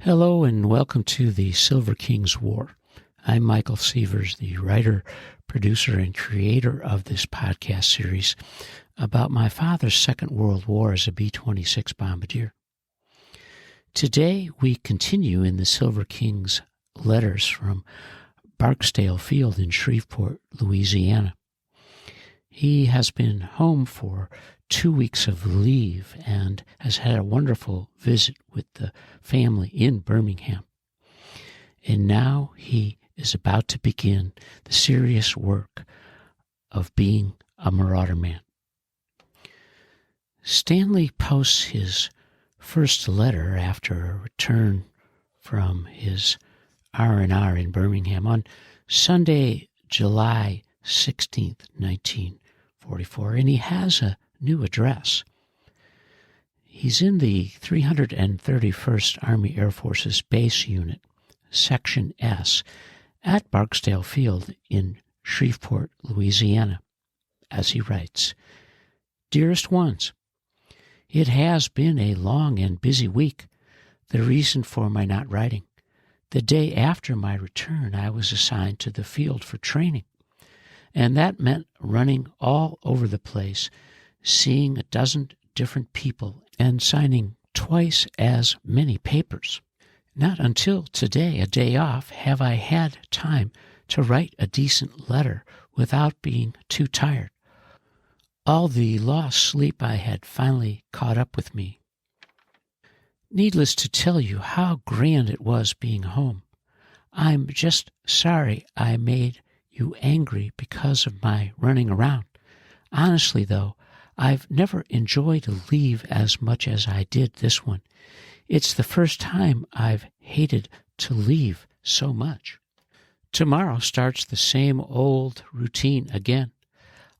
Hello and welcome to the Silver Kings War. I'm Michael Sievers, the writer, producer, and creator of this podcast series about my father's Second World War as a B-26 bombardier. Today we continue in the Silver Kings letters from Barksdale Field in Shreveport, Louisiana. He has been home for 2 weeks of leave and has had a wonderful visit with the family in Birmingham. And now he is about to begin the serious work of being a marauder man. Stanley posts his first letter after a return from his R&R in Birmingham on Sunday, July 16th, 1944, and he has a new address. He's in the 331st Army Air Force's base unit, Section S, at Barksdale Field in Shreveport, Louisiana, as he writes, Dearest Ones, it has been a long and busy week. The reason for my not writing. The day after my return, I was assigned to the field for training, and that meant running all over the place, seeing a dozen different people and signing twice as many papers. Not until today, a day off, have I had time to write a decent letter without being too tired. All the lost sleep I had finally caught up with me. Needless to tell you how grand it was being home. I'm just sorry I made you angry because of my running around. Honestly, though, I've never enjoyed a leave as much as I did this one. It's the first time I've hated to leave so much. Tomorrow starts the same old routine again.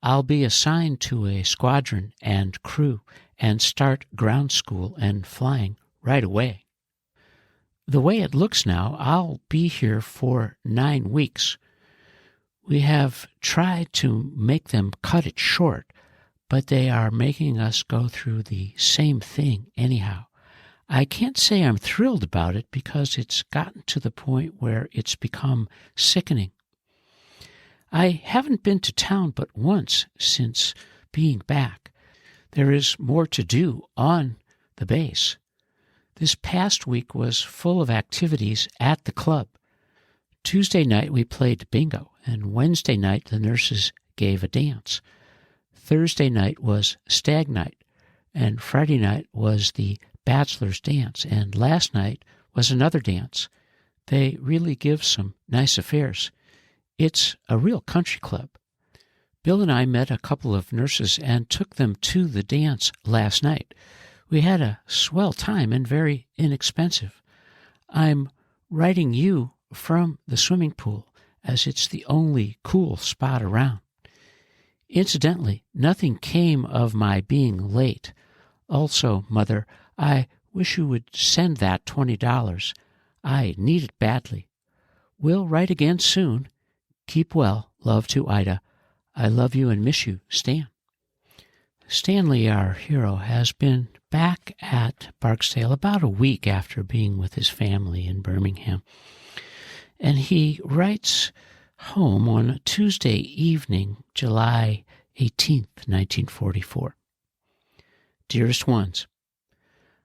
I'll be assigned to a squadron and crew and start ground school and flying right away. The way it looks now, I'll be here for 9 weeks. We have tried to make them cut it short, but they are making us go through the same thing anyhow. I can't say I'm thrilled about it because it's gotten to the point where it's become sickening. I haven't been to town but once since being back. There is more to do on the base. This past week was full of activities at the club. Tuesday night we played bingo, and Wednesday night the nurses gave a dance. Thursday night was stag night, and Friday night was the bachelor's dance, and last night was another dance. They really give some nice affairs. It's a real country club. Bill and I met a couple of nurses and took them to the dance last night. We had a swell time and very inexpensive. I'm writing you from the swimming pool, as it's the only cool spot around. Incidentally, nothing came of my being late. Also, Mother, I wish you would send that $20. I need it badly. We'll write again soon. Keep well. Love to Ida. I love you and miss you, Stan. Stanley, our hero, has been back at Barksdale about a week after being with his family in Birmingham. And he writes home on Tuesday evening, July 18th, 1944. Dearest Ones,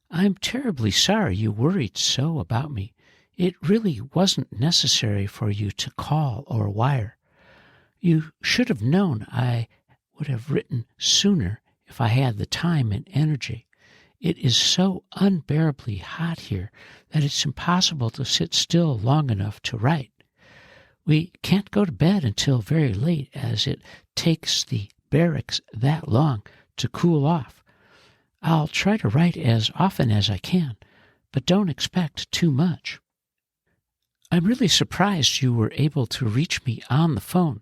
I'm terribly sorry you worried so about me. It really wasn't necessary for you to call or wire. You should have known I would have written sooner if I had the time and energy. It is so unbearably hot here that it's impossible to sit still long enough to write. We can't go to bed until very late, as it takes the barracks that long to cool off. I'll try to write as often as I can, but don't expect too much. I'm really surprised you were able to reach me on the phone.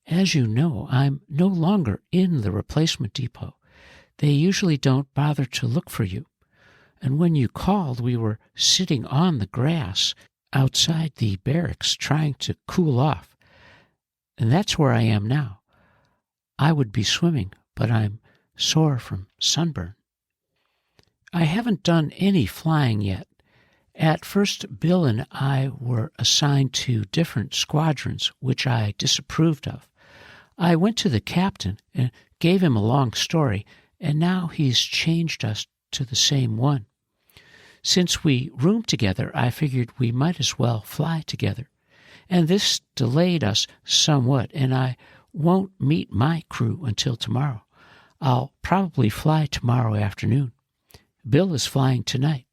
As you know, I'm no longer in the replacement depot. They usually don't bother to look for you. And when you called, we were sitting on the grass outside the barracks trying to cool off. And that's where I am now. I would be swimming, but I'm sore from sunburn. I haven't done any flying yet, At first, Bill and I were assigned to different squadrons, which I disapproved of. I went to the captain and gave him a long story, and now he's changed us to the same one. Since we roomed together, I figured we might as well fly together. And this delayed us somewhat, and I won't meet my crew until tomorrow. I'll probably fly tomorrow afternoon. Bill is flying tonight.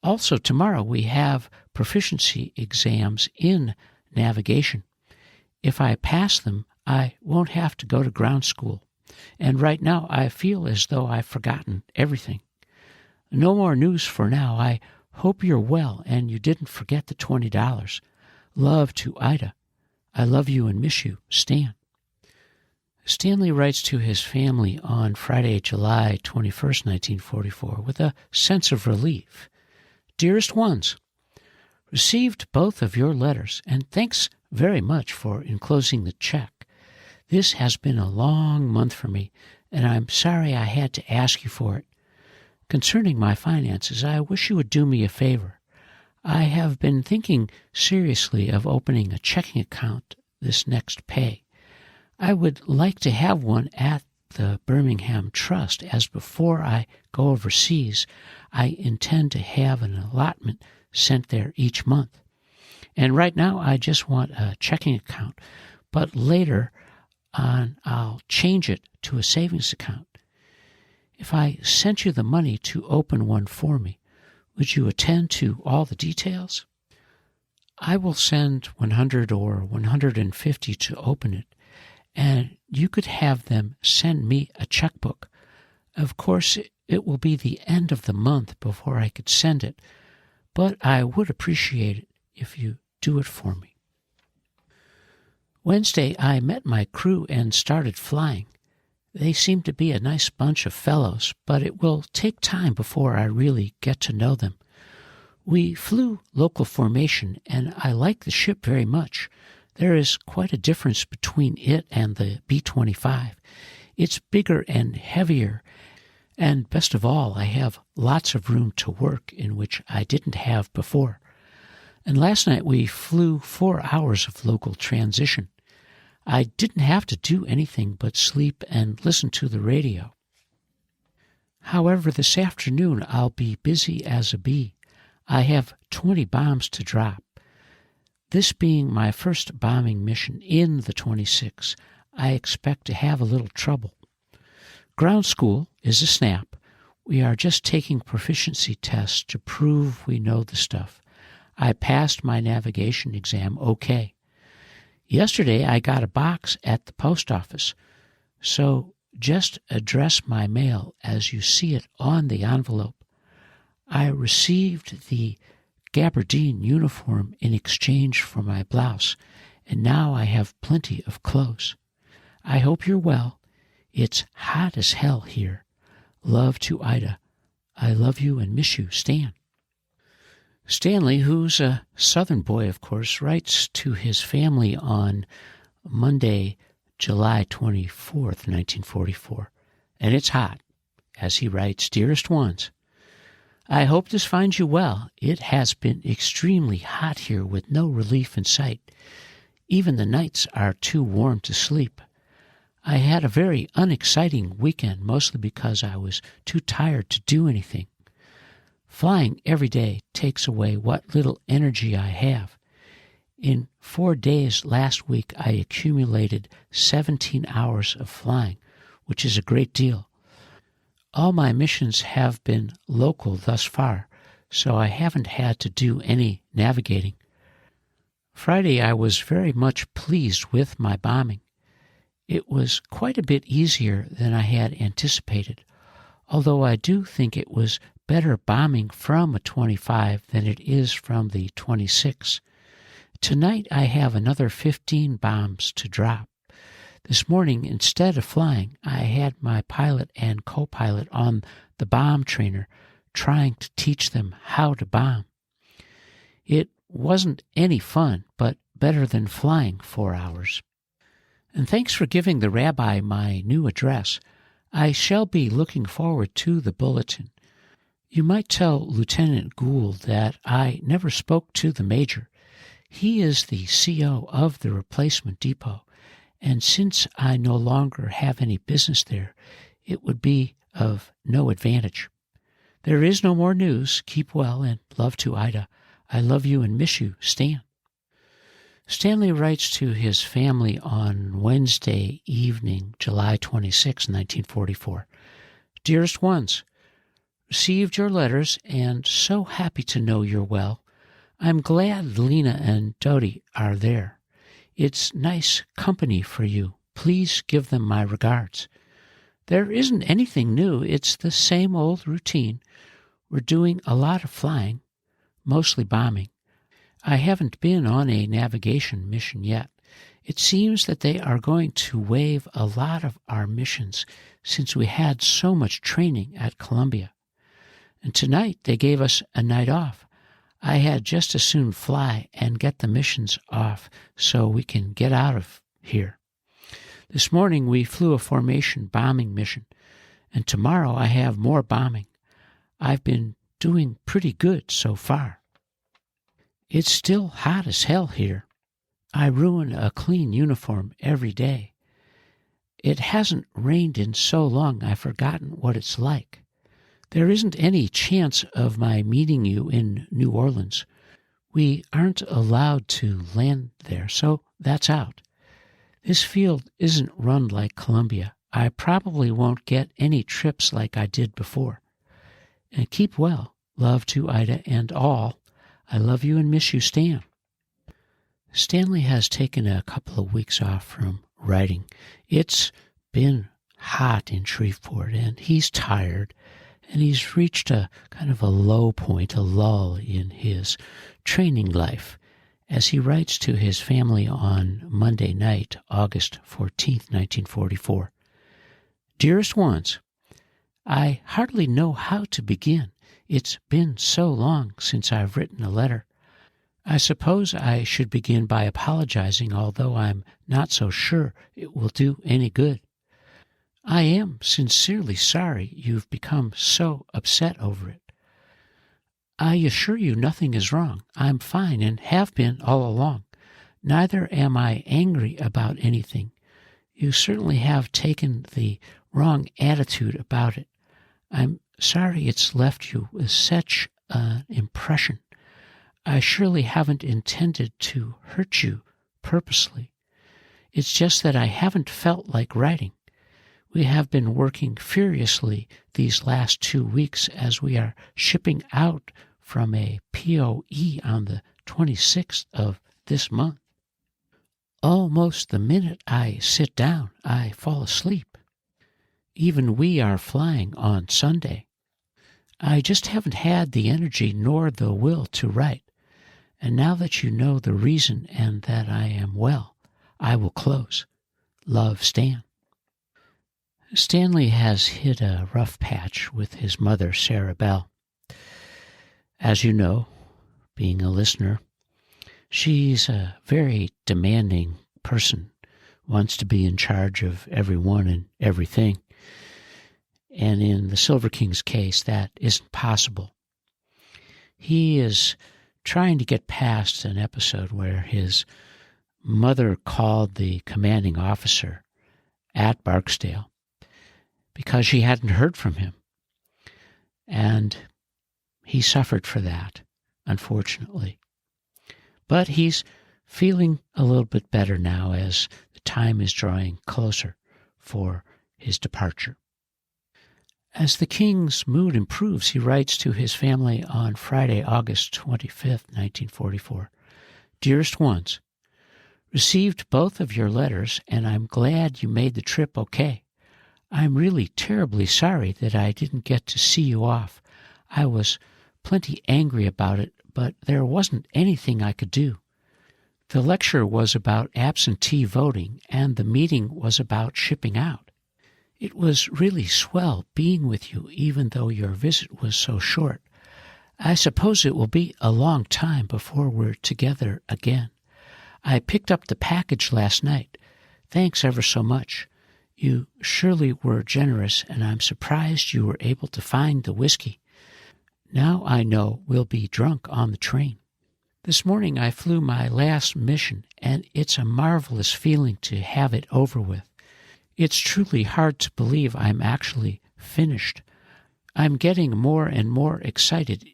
Also, tomorrow we have proficiency exams in navigation. If I pass them, I won't have to go to ground school. And right now I feel as though I've forgotten everything. No more news for now. I hope you're well and you didn't forget the $20. Love to Ida. I love you and miss you, Stan. Stanley writes to his family on Friday, July 21st, 1944, with a sense of relief. Dearest Ones, received both of your letters, and thanks very much for enclosing the check. This has been a long month for me, and I'm sorry I had to ask you for it. Concerning my finances, I wish you would do me a favor. I have been thinking seriously of opening a checking account this next pay. I would like to have one at the Birmingham Trust, as before I go overseas, I intend to have an allotment sent there each month. And right now I just want a checking account, but later on I'll change it to a savings account. If I sent you the money to open one for me, would you attend to all the details? I will send 100 or 150 to open it, and you could have them send me a checkbook. Of course, it will be the end of the month before I could send it, but I would appreciate it if you do it for me. Wednesday, I met my crew and started flying. They seem to be a nice bunch of fellows, but it will take time before I really get to know them. We flew local formation, and I like the ship very much. There is quite a difference between it and the B-25. It's bigger and heavier, and best of all, I have lots of room to work in which I didn't have before. And last night we flew 4 hours of local transition. I didn't have to do anything but sleep and listen to the radio. However, this afternoon I'll be busy as a bee. I have 20 bombs to drop. This being my first bombing mission in the 26, I expect to have a little trouble. Ground school is a snap. We are just taking proficiency tests to prove we know the stuff. I passed my navigation exam okay. Yesterday I got a box at the post office, so just address my mail as you see it on the envelope. I received the gabardine uniform in exchange for my blouse, and now I have plenty of clothes. I hope you're well. It's hot as hell here. Love to Ida. I love you and miss you, Stan. Stanley, who's a Southern boy, of course, writes to his family on Monday, July 24th, 1944. And it's hot. As he writes, Dearest Ones, I hope this finds you well. It has been extremely hot here with no relief in sight. Even the nights are too warm to sleep. I had a very unexciting weekend, mostly because I was too tired to do anything. Flying every day takes away what little energy I have. In 4 days last week, I accumulated 17 hours of flying, which is a great deal. All my missions have been local thus far, so I haven't had to do any navigating. Friday, I was very much pleased with my bombing. It was quite a bit easier than I had anticipated, although I do think it was better bombing from a 25 than it is from the 26. Tonight I have another 15 bombs to drop. This morning, instead of flying, I had my pilot and co-pilot on the bomb trainer trying to teach them how to bomb. It wasn't any fun, but better than flying 4 hours. And thanks for giving the rabbi my new address. I shall be looking forward to the bulletin. You might tell Lieutenant Gould that I never spoke to the Major. He is the CO of the replacement depot, and since I no longer have any business there, it would be of no advantage. There is no more news. Keep well, and love to Ida. I love you and miss you, Stan. Stanley writes to his family on Wednesday evening, July 26, 1944. Dearest Ones, received your letters and so happy to know you're well. I'm glad Lena and Dodie are there. It's nice company for you. Please give them my regards. There isn't anything new. It's the same old routine. We're doing a lot of flying, mostly bombing. I haven't been on a navigation mission yet. It seems that they are going to waive a lot of our missions since we had so much training at Columbia. And tonight they gave us a night off. I had just as soon fly and get the missions off so we can get out of here. This morning we flew a formation bombing mission, and tomorrow I have more bombing. I've been doing pretty good so far. It's still hot as hell here. I ruin a clean uniform every day. It hasn't rained in so long I've forgotten what it's like. There isn't any chance of my meeting you in New Orleans. We aren't allowed to land there, so that's out. This field isn't run like Columbia. I probably won't get any trips like I did before. And keep well. Love to Ida and all. I love you and miss you, Stan. Stanley has taken a couple of weeks off from writing. It's been hot in Shreveport, and he's tired, and he's reached a kind of a low point, a lull in his training life, as he writes to his family on Monday night, August 14th, 1944. Dearest Ones, I hardly know how to begin. It's been so long since I've written a letter. I suppose I should begin by apologizing, although I'm not so sure it will do any good. I am sincerely sorry you've become so upset over it. I assure you nothing is wrong. I'm fine and have been all along. Neither am I angry about anything. You certainly have taken the wrong attitude about it. I'm sorry it's left you with such an impression. I surely haven't intended to hurt you purposely. It's just that I haven't felt like writing. We have been working furiously these last 2 weeks as we are shipping out from a POE on the 26th of this month. Almost the minute I sit down, I fall asleep. Even we are flying on Sunday. I just haven't had the energy nor the will to write. And now that you know the reason and that I am well, I will close. Love, Stan. Stanley has hit a rough patch with his mother, Sara Belle. As you know, being a listener, she's a very demanding person, wants to be in charge of everyone and everything. And in the Silver King's case, that isn't possible. He is trying to get past an episode where his mother called the commanding officer at Barksdale because she hadn't heard from him. And he suffered for that, unfortunately. But he's feeling a little bit better now as the time is drawing closer for his departure. As the king's mood improves, he writes to his family on Friday, August 25th, 1944. Dearest Ones, received both of your letters, and I'm glad you made the trip okay. I'm really terribly sorry that I didn't get to see you off. I was plenty angry about it, but there wasn't anything I could do. The lecture was about absentee voting, and the meeting was about shipping out. It was really swell being with you, even though your visit was so short. I suppose it will be a long time before we're together again. I picked up the package last night. Thanks ever so much. You surely were generous, and I'm surprised you were able to find the whiskey. Now I know we'll be drunk on the train. This morning I flew my last mission, and it's a marvelous feeling to have it over with. It's truly hard to believe I'm actually finished. I'm getting more and more excited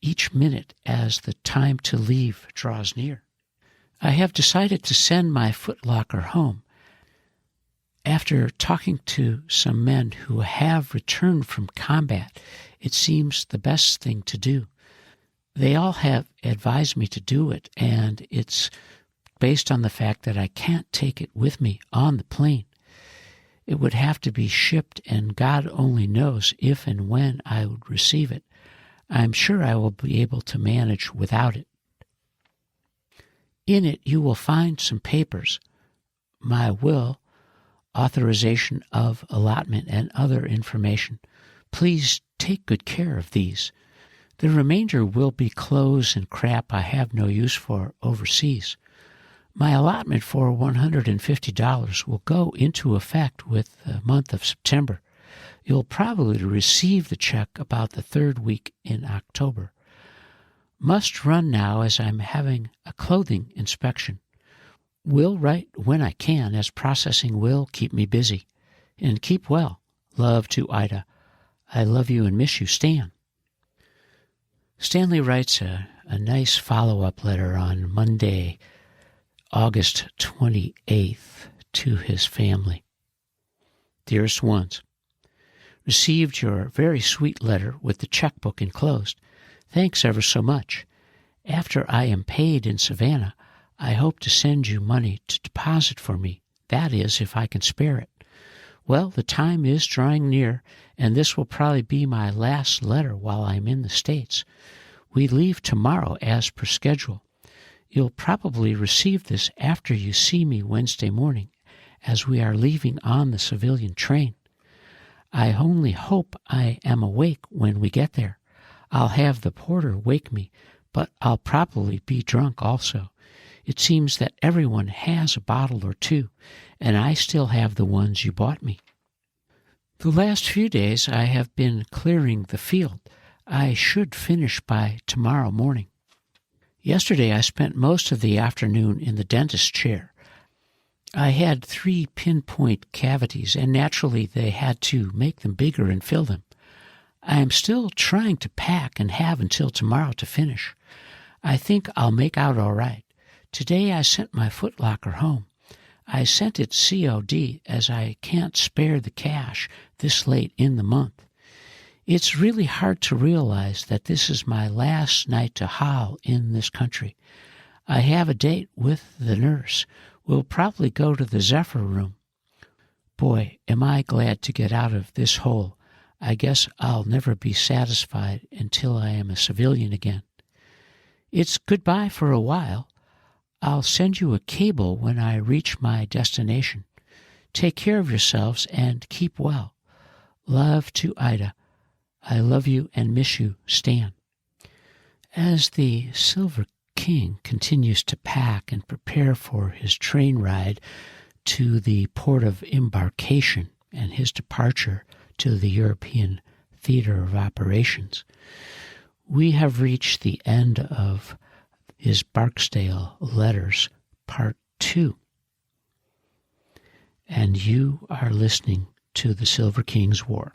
each minute as the time to leave draws near. I have decided to send my footlocker home. After talking to some men who have returned from combat, it seems the best thing to do. They all have advised me to do it, and it's based on the fact that I can't take it with me on the plane. It would have to be shipped, and God only knows if and when I would receive it. I'm sure I will be able to manage without it. In it you will find some papers, my will, authorization of allotment, and other information. Please take good care of these. The remainder will be clothes and crap I have no use for overseas. My allotment for $150 will go into effect with the month of September. You'll probably receive the check about the third week in October. Must run now as I'm having a clothing inspection. Will write when I can, as processing will keep me busy. And keep well. Love to Ida. I love you and miss you, Stan. Stanley writes a nice follow-up letter on Monday, August 28th, to his family. Dearest Ones, received your very sweet letter with the checkbook enclosed. Thanks ever so much. After I am paid in Savannah, I hope to send you money to deposit for me. That is, if I can spare it. Well, the time is drawing near, and this will probably be my last letter while I'm in the States. We leave tomorrow as per schedule. You'll probably receive this after you see me Wednesday morning, as we are leaving on the civilian train. I only hope I am awake when we get there. I'll have the porter wake me, but I'll probably be drunk also. It seems that everyone has a bottle or two, and I still have the ones you bought me. The last few days I have been clearing the field. I should finish by tomorrow morning. Yesterday I spent most of the afternoon in the dentist's chair. I had 3 pinpoint cavities, and naturally they had to make them bigger and fill them. I am still trying to pack and have until tomorrow to finish. I think I'll make out all right. Today I sent my footlocker home. I sent it COD as I can't spare the cash this late in the month. It's really hard to realize that this is my last night to howl in this country. I have a date with the nurse. We'll probably go to the Zephyr room. Boy, am I glad to get out of this hole. I guess I'll never be satisfied until I am a civilian again. It's goodbye for a while. I'll send you a cable when I reach my destination. Take care of yourselves and keep well. Love to Ida. I love you and miss you, Stan. As the Silver King continues to pack and prepare for his train ride to the port of embarkation and his departure to the European theater of operations, we have reached the end of his Barksdale Letters, Part 2. And you are listening to the Silver King's War.